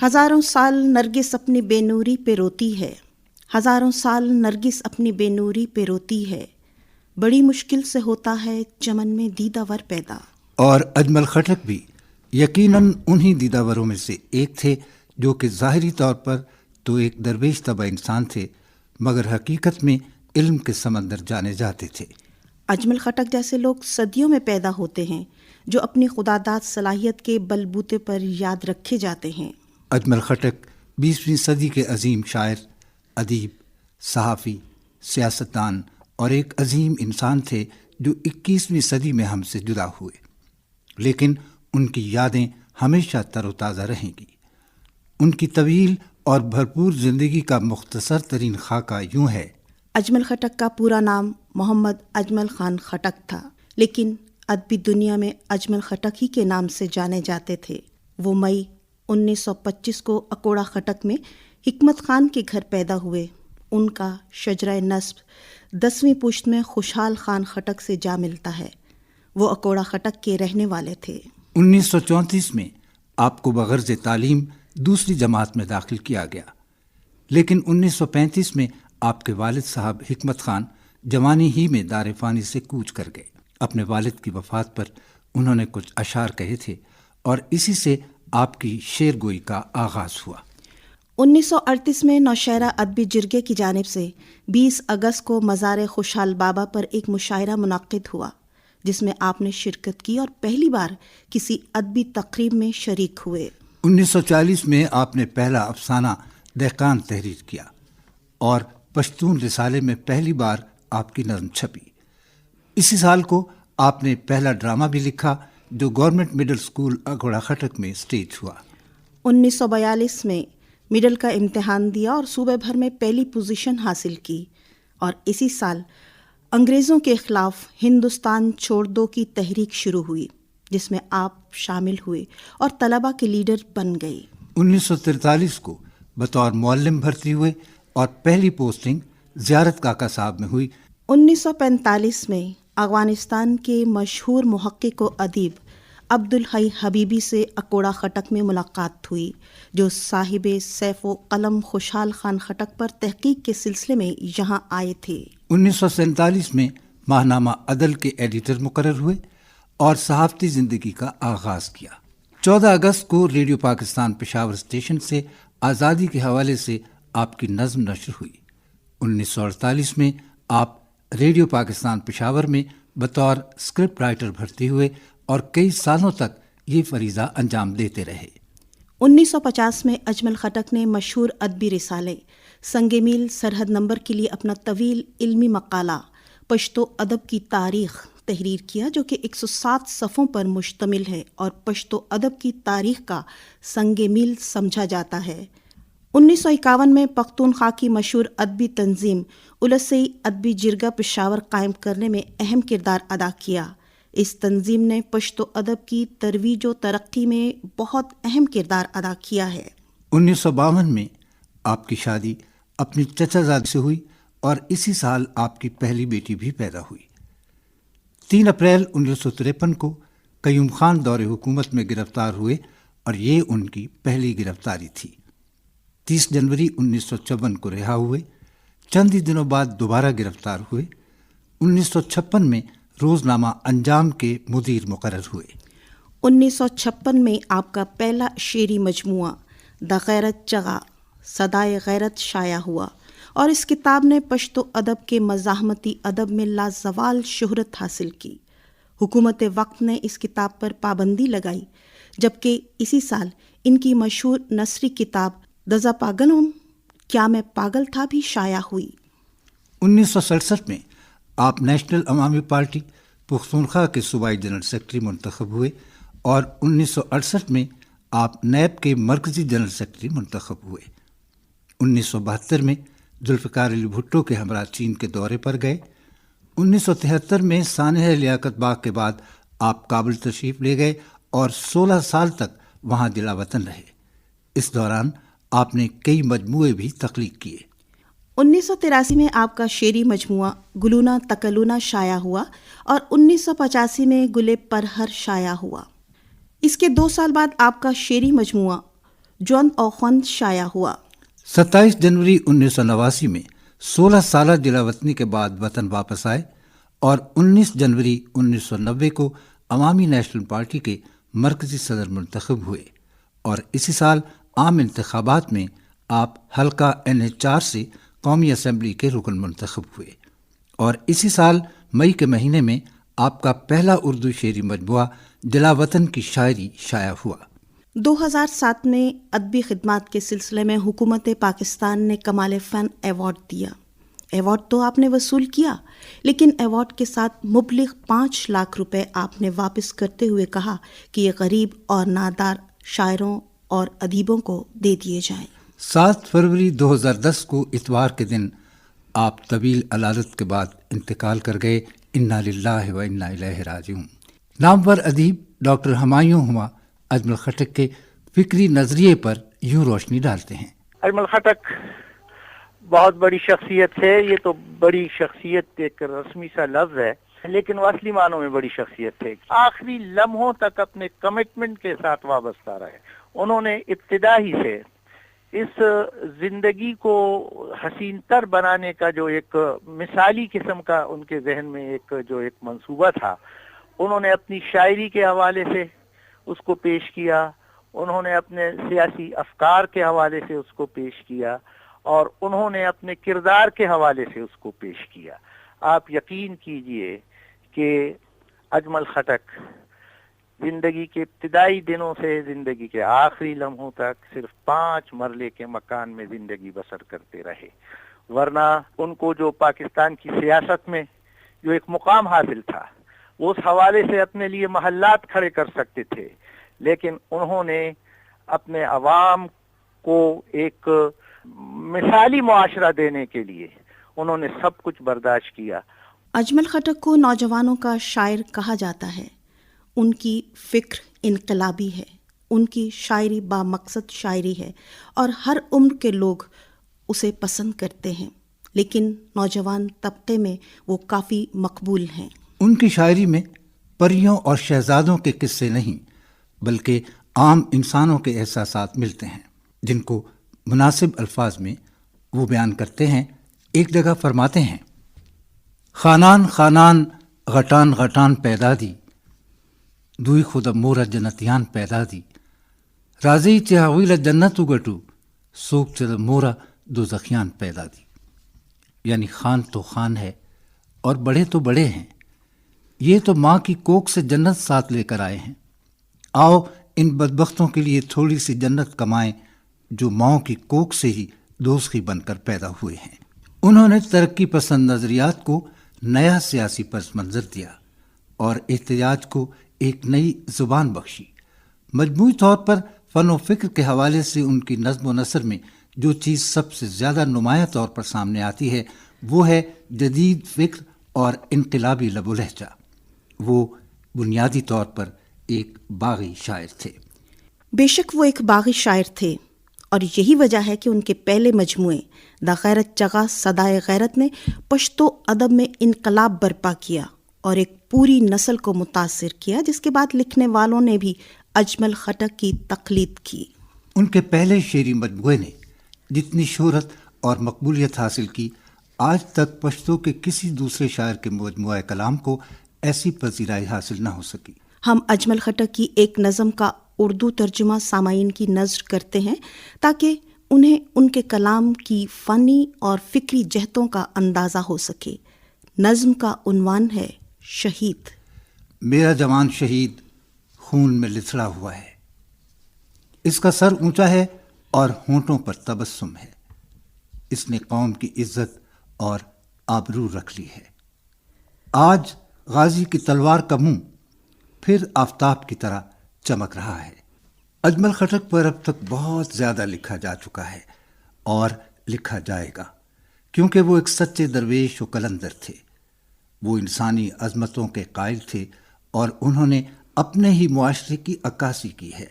ہزاروں سال نرگس اپنی بے نوری پہ روتی ہے، ہزاروں سال نرگس اپنی بے نوری پہ روتی ہے، بڑی مشکل سے ہوتا ہے چمن میں دیدہ ور پیدا۔ اور اجمل خٹک بھی یقیناً انہی دیدہ وروں میں سے ایک تھے جو کہ ظاہری طور پر تو ایک درویش طبع انسان تھے، مگر حقیقت میں علم کے سمندر جانے جاتے تھے۔ اجمل خٹک جیسے لوگ صدیوں میں پیدا ہوتے ہیں جو اپنی خداداد صلاحیت کے بل بوتے پر یاد رکھے جاتے ہیں۔ اجمل خٹک 20ویں صدی کے عظیم شاعر، ادیب، صحافی، سیاستدان اور ایک عظیم انسان تھے جو 21ویں صدی میں ہم سے جدا ہوئے، لیکن ان کی یادیں ہمیشہ تر و تازہ رہیں گی۔ ان کی طویل اور بھرپور زندگی کا مختصر ترین خاکہ یوں ہے۔ اجمل خٹک کا پورا نام محمد اجمل خان خٹک تھا، لیکن ادبی دنیا میں اجمل خٹک ہی کے نام سے جانے جاتے تھے۔ وہ مئی 1925 کو اکوڑا خٹک میں حکمت خان کے گھر پیدا ہوئے۔ ان کا شجرہ نسب 10ویں پشت میں خوشحال خان خٹک سے جا ملتا ہے۔ وہ اکوڑا خٹک کے رہنے والے تھے۔ 1934 میں آپ کو بغرض تعلیم دوسری جماعت میں داخل کیا گیا، لیکن 1935 میں آپ کے والد صاحب حکمت خان جوانی ہی میں دار فانی سے کوچ کر گئے۔ اپنے والد کی وفات پر انہوں نے کچھ اشعار کہے تھے اور اسی سے آپ کی شعر گوئی کا آغاز ہوا۔ 1938 میں نوشہرہ ادبی جرگے کی جانب سے 20 اگست کو مزار خوشحال بابا پر ایک مشاعرہ منعقد ہوا، جس میں آپ نے شرکت کی اور پہلی بار کسی ادبی تقریب میں شریک ہوئے۔ 1940 میں آپ نے پہلا افسانہ دہقان تحریر کیا اور پشتون رسالے میں پہلی بار آپ کی نظم چھپی۔ اسی سال کو آپ نے پہلا ڈرامہ بھی لکھا جو government middle school Akora Khattak میں اسٹیج ہوا۔ 1942 میں مڈل کا امتحان دیا اور صوبے بھر میں پہلی پوزیشن حاصل کی، اور اسی سال انگریزوں کے خلاف ہندوستان چھوڑ دو کی تحریک شروع ہوئی، جس میں آپ شامل ہوئے اور طلبہ کے لیڈر بن گئے۔ 1943 کو بطور معلم بھرتی ہوئے اور پہلی پوسٹنگ زیارت کاکا صاحب میں ہوئی۔ 1945 میں افغانستان کے مشہور محقق و ادیب عبدالحی حبیبی سے اکوڑا خٹک میں ملاقات ہوئی، جو صاحب سیف و قلم خوشحال خان خٹک پر تحقیق کے سلسلے میں یہاں آئے تھے۔ 1947 میں ماہنامہ عدل کے ایڈیٹر مقرر ہوئے اور صحافتی زندگی کا آغاز کیا۔ 14 اگست کو ریڈیو پاکستان پشاور اسٹیشن سے آزادی کے حوالے سے آپ کی نظم نشر ہوئی۔ 1948 میں آپ ریڈیو پاکستان پشاور میں بطور اسکرپٹ رائٹر بھرتی ہوئے اور کئی سالوں تک یہ فریضہ انجام دیتے رہے۔ 1950 میں اجمل خٹک نے مشہور ادبی رسالے سنگ میل سرحد نمبر کے لیے اپنا طویل علمی مقالہ پشتو ادب کی تاریخ تحریر کیا، جو کہ 107 صفحوں پر مشتمل ہے اور پشتو ادب کی تاریخ کا سنگ میل سمجھا جاتا ہے۔ 1951 میں پختونخوا کی مشہور ادبی تنظیم اولسی ادبی جرگہ پشاور قائم کرنے میں اہم کردار ادا کیا۔ اس تنظیم نے پشتو ادب کی ترویج و ترقی میں بہت اہم کردار ادا کیا ہے۔ 1952 میں آپ کی شادی اپنی چچا زادی سے ہوئی اور اسی سال آپ کی پہلی بیٹی بھی پیدا ہوئی۔ 3 اپریل 1953 کو قیوم خان دور حکومت میں گرفتار ہوئے اور یہ ان کی پہلی گرفتاری تھی۔ 30 جنوری 1954 کو رہا ہوئے، چند ہی دنوں بعد دوبارہ گرفتار ہوئے۔ 1956 میں روزنامہ انجام کے مدیر مقرر ہوئے۔ 1956 میں آپ کا پہلا شعری مجموعہ دا غیرت چغا صدائے غیرت شائع ہوا، اور اس کتاب نے پشتو ادب کے مزاحمتی ادب میں لازوال شہرت حاصل کی۔ حکومت وقت نے اس کتاب پر پابندی لگائی، جبکہ اسی سال ان کی مشہور نثری کتاب دزا پاگلوم کیا میں پاگل تھا بھی شائع ہوئی۔ 1967 میں آپ نیشنل عوامی پارٹی پختونخوا کے صوبائی جنرل سیکرٹری منتخب ہوئے اور 1968 میں آپ نیب کے مرکزی جنرل سیکرٹری منتخب ہوئے۔ 1972 میں ذوالفقار علی بھٹو کے ہمراہ چین کے دورے پر گئے۔ 1973 میں سانحہ لیاقت باغ کے بعد آپ کابل تشریف لے گئے اور 16 سال تک وہاں دلا وطن رہے۔ اس دوران آپ نے کئی مجموعے بھی تخلیق کیے۔ 1983 میں آپ کا شعری مجموعہ گلونا تکلونا شائع ہوا اور 1985 میں گلے پرہر شائع ہوا۔ اس کے 2 سال بعد آپ کا شعری مجموعہ جون اوخوند شائع ہوا۔ 27 جنوری 1989 میں 16 سالہ جلا وطنی کے بعد وطن واپس آئے اور 19 جنوری 1990 کو عوامی نیشنل پارٹی کے مرکزی صدر منتخب ہوئے، اور اسی سال عام انتخابات میں آپ حلقہ NH4 سے قومی اسمبلی کے رکن منتخب ہوئے، اور اسی سال مئی کے مہینے میں آپ کا پہلا اردو شعری مجموعہ جلا وطن کی شاعری شائع ہوا۔ 2007 میں ادبی خدمات کے سلسلے میں حکومت پاکستان نے کمال فن ایوارڈ دیا۔ ایوارڈ تو آپ نے وصول کیا، لیکن ایوارڈ کے ساتھ مبلغ 5 لاکھ روپے آپ نے واپس کرتے ہوئے کہا کہ یہ غریب اور نادار شاعروں اور ادیبوں کو دے دیے جائیں۔ 7 فروری 2010 کو اتوار کے دن آپ طویل علالت کے بعد انتقال کر گئے۔ انا للہ و انا الیہ راجعون۔ نامور ادیب ڈاکٹر ہمایوں ہما اجمل خٹک کے فکری نظریے پر یوں روشنی ڈالتے ہیں۔ اجمل خٹک بہت بڑی شخصیت ہے۔ یہ تو بڑی شخصیت ایک رسمی سا لفظ ہے، لیکن وہ اصلی معنوں میں بڑی شخصیت تھے۔ آخری لمحوں تک اپنے کمٹمنٹ کے ساتھ وابستہ رہے۔ انہوں نے ابتدا ہی سے اس زندگی کو حسین تر بنانے کا جو ایک مثالی قسم کا ان کے ذہن میں ایک منصوبہ تھا، انہوں نے اپنی شاعری کے حوالے سے اس کو پیش کیا، انہوں نے اپنے سیاسی افکار کے حوالے سے اس کو پیش کیا، اور انہوں نے اپنے کردار کے حوالے سے اس کو پیش کیا۔ آپ یقین کیجئے کہ اجمل خٹک زندگی کے ابتدائی دنوں سے زندگی کے آخری لمحوں تک صرف 5 مرلے کے مکان میں زندگی بسر کرتے رہے، ورنہ ان کو جو پاکستان کی سیاست میں جو ایک مقام حاصل تھا، وہ اس حوالے سے اپنے لیے محلات کھڑے کر سکتے تھے، لیکن انہوں نے اپنے عوام کو ایک مثالی معاشرہ دینے کے لیے انہوں نے سب کچھ برداشت کیا۔ اجمل خٹک کو نوجوانوں کا شاعر کہا جاتا ہے۔ ان کی فکر انقلابی ہے، ان کی شاعری با مقصد شاعری ہے، اور ہر عمر کے لوگ اسے پسند کرتے ہیں، لیکن نوجوان طبقے میں وہ کافی مقبول ہیں۔ ان کی شاعری میں پریوں اور شہزادوں کے قصے نہیں، بلکہ عام انسانوں کے احساسات ملتے ہیں، جن کو مناسب الفاظ میں وہ بیان کرتے ہیں۔ ایک جگہ فرماتے ہیں: خانان خانان غٹان غٹان پیدا دی، دوئی خود مورا جنتیان پیدا دی، راضی چہویل جنت گٹو سوک چد مورا دو زخیان پیدا دی۔ یعنی خان تو خان ہے اور بڑے تو بڑے ہیں، یہ تو ماں کی کوکھ سے جنت ساتھ لے کر آئے ہیں، آؤ ان بدبختوں کے لیے تھوڑی سی جنت کمائیں جو ماں کی کوکھ سے ہی دوزخی بن کر پیدا ہوئے ہیں۔ انہوں نے ترقی پسند نظریات کو نیا سیاسی پس منظر دیا اور احتجاج کو ایک نئی زبان بخشی۔ مجموعی طور پر فن و فکر کے حوالے سے ان کی نظم و نثر میں جو چیز سب سے زیادہ نمایاں طور پر سامنے آتی ہے وہ ہے جدید فکر اور انقلابی لب و لہجہ۔ وہ بنیادی طور پر ایک باغی شاعر تھے۔ بے شک وہ ایک باغی شاعر تھے، اور یہی وجہ ہے کہ ان کے پہلے مجموعے دا غیرت چغا صدائے غیرت نے پشتو ادب میں انقلاب برپا کیا اور ایک پوری نسل کو متاثر کیا، جس کے بعد لکھنے والوں نے بھی اجمل خٹک کی تقلید کی۔ ان کے پہلے شعری مجموعے نے جتنی شہرت اور مقبولیت حاصل کی، آج تک پشتو کے کسی دوسرے شاعر کے مجموعہ کلام کو ایسی پذیرائی حاصل نہ ہو سکی۔ ہم اجمل خٹک کی ایک نظم کا اردو ترجمہ سامعین کی نظر کرتے ہیں تاکہ انہیں ان کے کلام کی فنی اور فکری جہتوں کا اندازہ ہو سکے۔ نظم کا عنوان ہے شہید۔ میرا جوان شہید خون میں لتھڑا ہوا ہے، اس کا سر اونچا ہے اور ہونٹوں پر تبسم ہے، اس نے قوم کی عزت اور آبرو رکھ لی ہے۔ آج غازی کی تلوار کا منہ پھر آفتاب کی طرح چمک رہا ہے۔ اجمل خٹک پر اب تک بہت زیادہ لکھا جا چکا ہے اور لکھا جائے گا، کیونکہ وہ ایک سچے درویش و قلندر تھے۔ وہ انسانی عظمتوں کے قائل تھے اور انہوں نے اپنے ہی معاشرے کی عکاسی کی ہے۔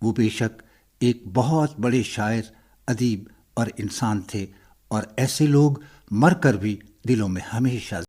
وہ بے شک ایک بہت بڑے شاعر، ادیب اور انسان تھے، اور ایسے لوگ مر کر بھی دلوں میں ہمیشہ